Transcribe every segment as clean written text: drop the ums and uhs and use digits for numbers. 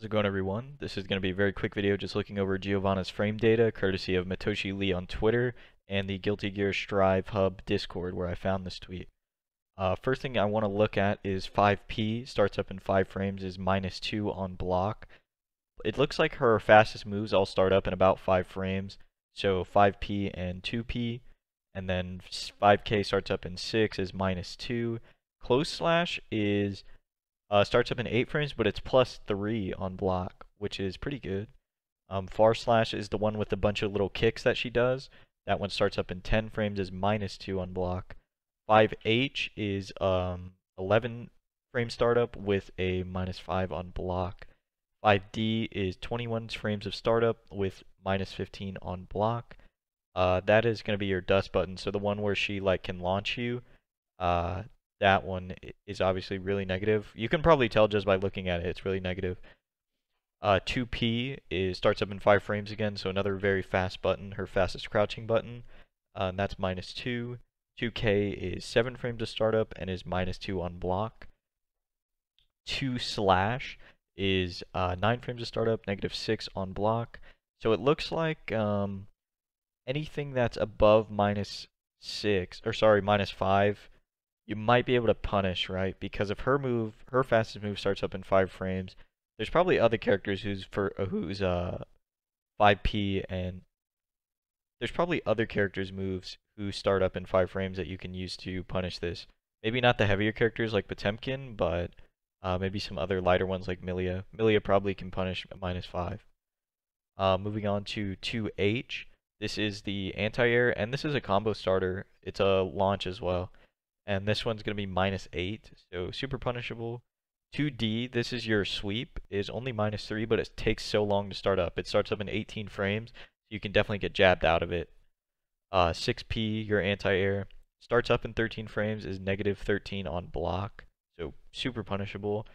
How's it going, everyone? This is going to be a very quick video just looking over Giovanna's frame data, courtesy of Matoshi Lee on Twitter and the Guilty Gear Strive Hub Discord where I found this tweet. First thing I want to look at is 5P, starts up in 5 frames, is -2 on block. It looks like her fastest moves all start up in about 5 frames, so 5P and 2P, and then 5K starts up in 6 is -2. Close slash is starts up in 8 frames, but it's +3 on block, which is pretty good. Far slash is the one with a bunch of little kicks that she does. That one starts up in 10 frames, is -2 on block. 5H is 11 frame startup with a -5 on block. 5D is 21 frames of startup with -15 on block. That is going to be your dust button, so the one where she can launch you. That one is obviously really negative. You can probably tell just by looking at it, it's really negative. 2P starts up in 5 frames again, so another very fast button, her fastest crouching button, and that's -2. 2K is 7 frames of startup and is -2 on block. 2 slash is 9 frames of startup, -6 on block. So it looks like anything that's above -5, you might be able to punish, right? Because if her fastest move starts up in 5 frames, there's probably other characters whose 5P, and there's probably other characters' moves who start up in 5 frames that you can use to punish this. Maybe not the heavier characters like Potemkin, but maybe some other lighter ones like Milia. Milia probably can punish -5. Moving on to 2H. This is the anti-air, and this is a combo starter. It's a launch as well. And this one's going to be -8, so super punishable. 2D, this is your sweep, is only -3, but it takes so long to start up. It starts up in 18 frames, so you can definitely get jabbed out of it. 6P, your anti-air, starts up in 13 frames, is -13 on block, so super punishable.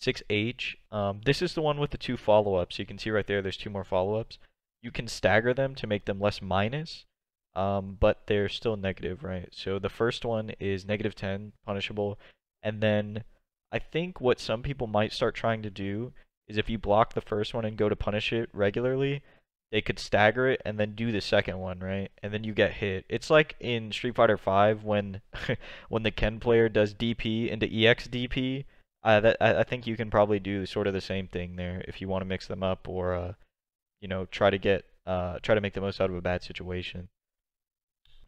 6H, this is the one with the 2 follow-ups. You can see right there, there's 2 more follow-ups. You can stagger them to make them less minus. But they're still negative, right? So the first one is -10, punishable, and then I think what some people might start trying to do is if you block the first one and go to punish it regularly, they could stagger it and then do the second one, right? And then you get hit. It's like in Street Fighter V when when the Ken player does DP into EX DP. I think you can probably do sort of the same thing there if you want to mix them up, or try to make the most out of a bad situation.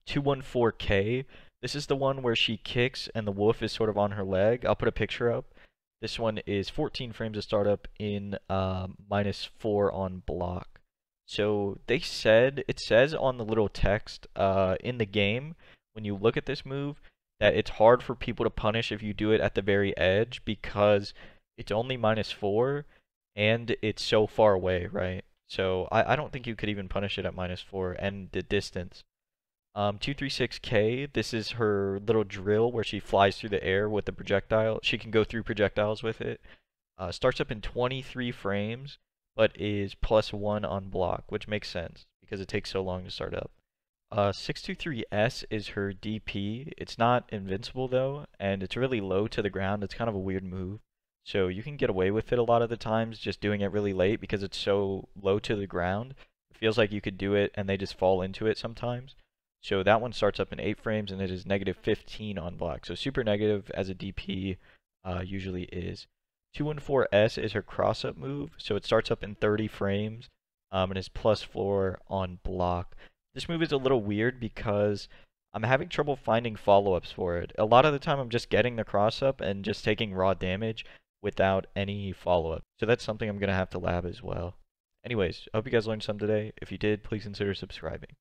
214K. This is the one where she kicks and the wolf is sort of on her leg. I'll put a picture up. This one is 14 frames of startup in -4 on block. So it says on the little text in the game, when you look at this move, that it's hard for people to punish if you do it at the very edge because it's only -4 and it's so far away, right? So I don't think you could even punish it at -4 and the distance. 236K, this is her little drill where she flies through the air with the projectile. She can go through projectiles with it. Starts up in 23 frames, but is +1 on block, which makes sense because it takes so long to start up. 623S is her DP. It's not invincible though, and it's really low to the ground. It's kind of a weird move. So you can get away with it a lot of the times just doing it really late because it's so low to the ground. It feels like you could do it and they just fall into it sometimes. So that one starts up in 8 frames and it is -15 on block. So super negative as a DP usually is. 214S is her cross-up move. So it starts up in 30 frames and is +4 on block. This move is a little weird because I'm having trouble finding follow-ups for it. A lot of the time I'm just getting the cross-up and just taking raw damage without any follow-up. So that's something I'm going to have to lab as well. Anyways, I hope you guys learned some today. If you did, please consider subscribing.